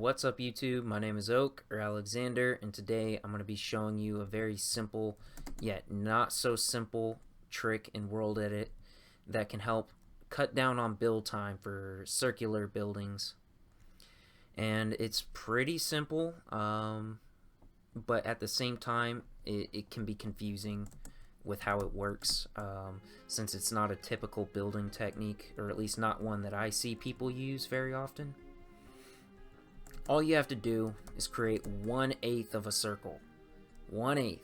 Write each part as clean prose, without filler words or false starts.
What's up YouTube? My name is Oak or Alexander, and today I'm going to be showing you a very simple yet not so simple trick in WorldEdit that can help cut down on build time for circular buildings. And it's pretty simple, but at the same time it can be confusing with how it works, since it's not a typical building technique, or at least not one that I see people use very often. All you have to do is create 1/8 of a circle. 1/8.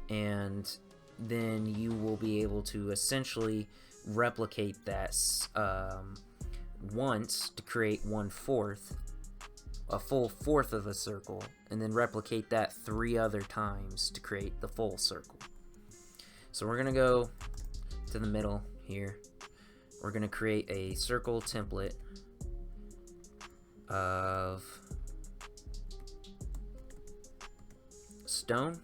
And then you will be able to essentially replicate that once to create 1/4, a full fourth of a circle, and then replicate that 3 other times to create the full circle. So we're gonna go to the middle here. We're gonna create a circle template of stone,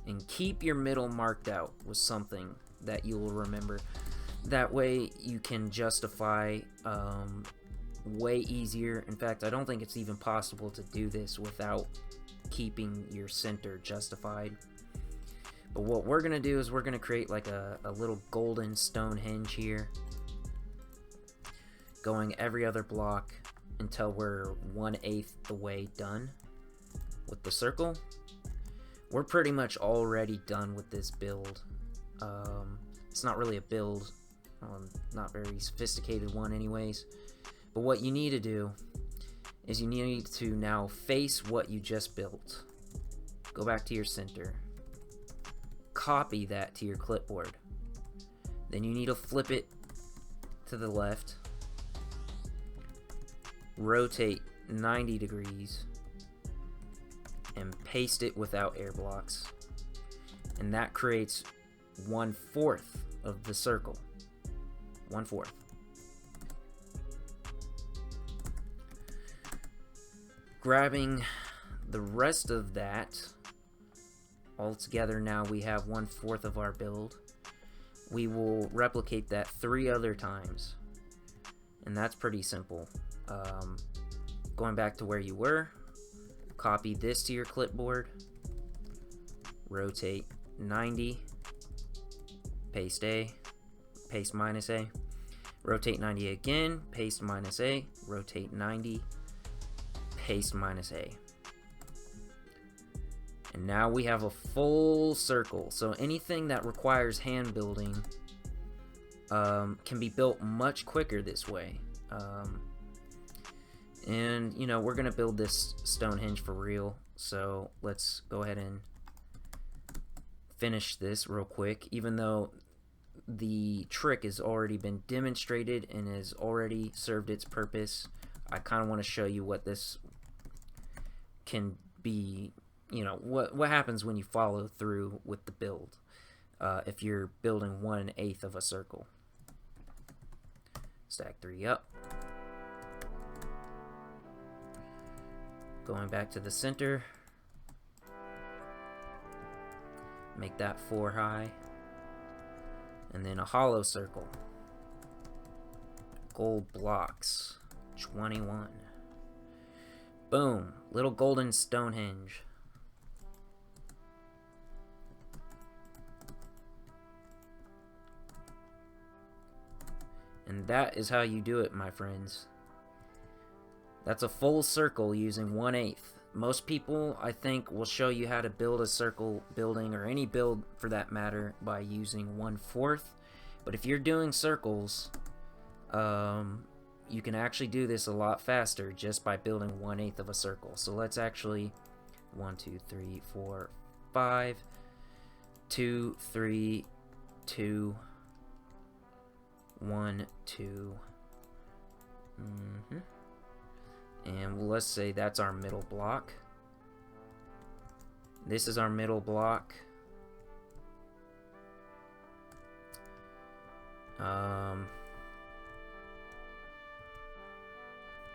and keep your middle marked out with something that you will remember. That way you can justify way easier. In fact, I don't think it's even possible to do this without keeping your center justified. But what we're gonna do is we're gonna create like a little golden stone hinge here, going every other block until we're 1/8 the way done with the circle. We're pretty much already done with this build. It's not really a build, not very sophisticated one anyways. But what you need to do is you need to now face what you just built. Go back to your center. Copy that to your clipboard. Then you need to flip it to the left. Rotate 90 degrees and paste it without air blocks, and that creates 1/4 of the circle. 1/4. Grabbing the rest of that all together, now we have 1/4 of our build. We will replicate that 3 other times, and that's pretty simple. Going back to where you were, copy this to your clipboard, rotate 90, paste A, paste minus A, rotate 90 again, paste minus A, rotate 90, paste minus A. And now we have a full circle. So anything that requires hand building can be built much quicker this way. And you know, we're gonna build this stone hinge for real, so let's go ahead and finish this real quick. Even though the trick has already been demonstrated and has already served its purpose, I kind of want to show you what this can be, you know, what happens when you follow through with the build, if you're building 1/8 of a circle. Stack 3 up. Going back to the center, make that 4 high, and then a hollow circle. Gold blocks, 21. Boom, little golden stone hinge. And that is how you do it, my friends. That's a full circle using 1/8. Most people, I think, will show you how to build a circle building, or any build for that matter, by using 1/4. But if you're doing circles, you can actually do this a lot faster just by building 1/8 of a circle. So let's actually 1, 2, 3, 4, 5, 2, 3, 2, 1, 2. And let's say that's our middle block. This is our middle block.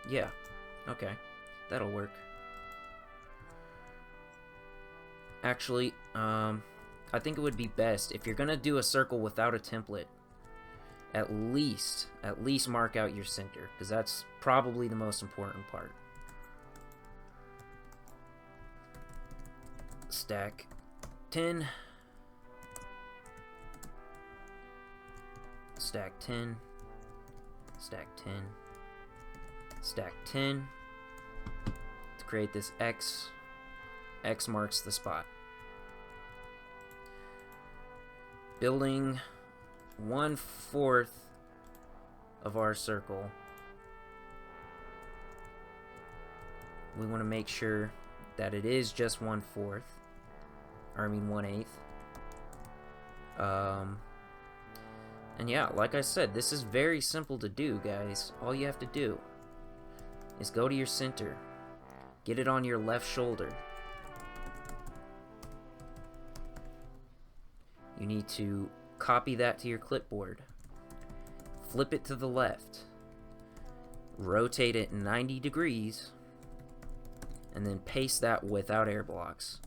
Yeah, okay, that'll work. Actually, I think it would be best if you're gonna do a circle without a template. at least mark out your center, because that's probably the most important part. Stack 10. Stack 10. Stack 10. Stack 10. To create this X. X marks the spot. Building 1/4 of our circle. We want to make sure that it is just 1/4. Or I mean 1/8. And yeah, like I said, this is very simple to do, guys. All you have to do is go to your center. Get it on your left shoulder. You need to copy that to your clipboard. Flip it to the left. Rotate it 90 degrees. And then paste that without air blocks.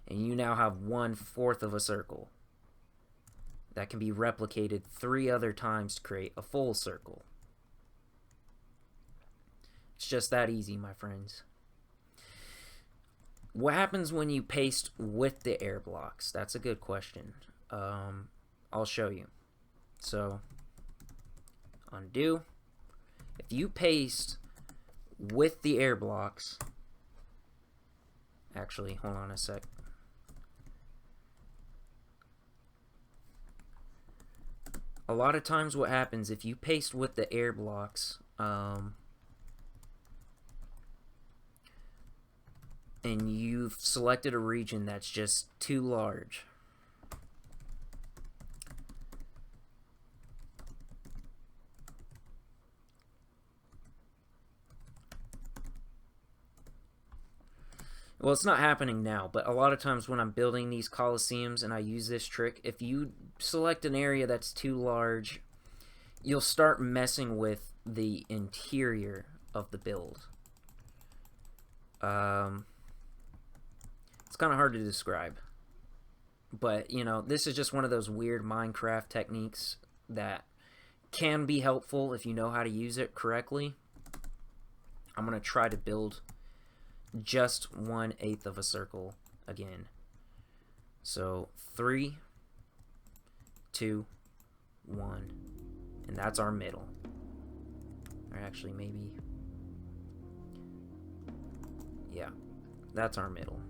And you now have 1/4 of a circle. That can be replicated 3 other times to create a full circle. It's just that easy, my friends. What happens when you paste with the air blocks? That's a good question. I'll show you. So, undo. If you paste with the air blocks, actually, hold on a sec. A lot of times what happens if you paste with the air blocks, and you've selected a region that's just too large, well, it's not happening now, but a lot of times when I'm building these coliseums and I use this trick, if you select an area that's too large, you'll start messing with the interior of the build. It's kind of hard to describe, but you know, this is just one of those weird Minecraft techniques that can be helpful if you know how to use it correctly. I'm gonna try to build just 1/8 of a circle again. So 3, 2, 1, and that's our middle. Or actually, maybe, yeah, that's our middle.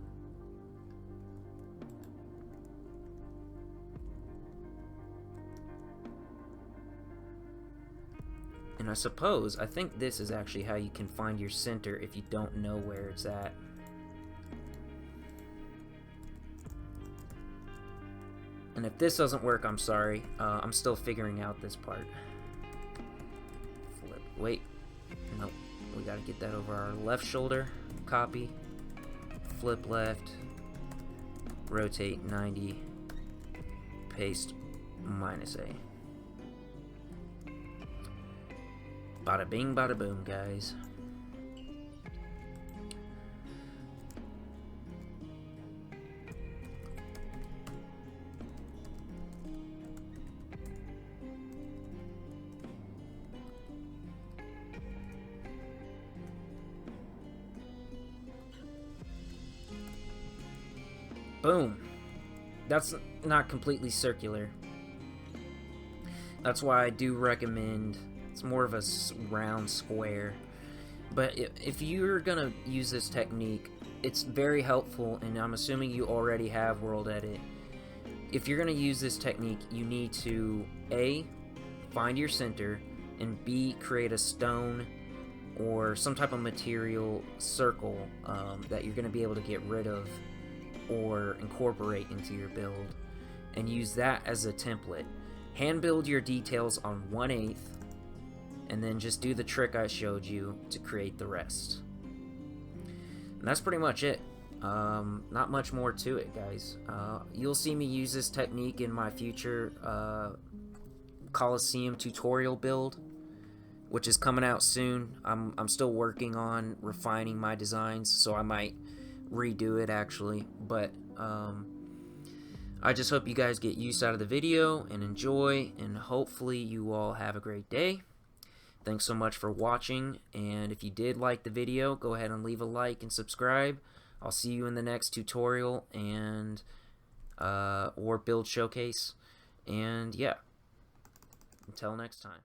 And I think this is actually how you can find your center if you don't know where it's at. And if this doesn't work, I'm sorry. I'm still figuring out this part. Flip. Wait. Nope. We gotta get that over our left shoulder. Copy. Flip left. Rotate 90. Paste -A. Bada bing, bada boom, guys. Boom. That's not completely circular. That's why I do recommend it's more of a round square. But if you're gonna use this technique, it's very helpful, and I'm assuming you already have World Edit. If you're gonna use this technique, you need to A, find your center, and B, create a stone or some type of material circle that you're gonna be able to get rid of or incorporate into your build, and use that as a template. Hand build your details on 1/8, and then just do the trick I showed you to create the rest. And that's pretty much it. Not much more to it, guys. You'll see me use this technique in my future Coliseum tutorial build, which is coming out soon. I'm still working on refining my designs, so I might redo it actually, but I just hope you guys get use out of the video and enjoy, and hopefully you all have a great day. Thanks so much for watching, and if you did like the video, go ahead and leave a like and subscribe. I'll see you in the next tutorial and or build showcase, and yeah, until next time.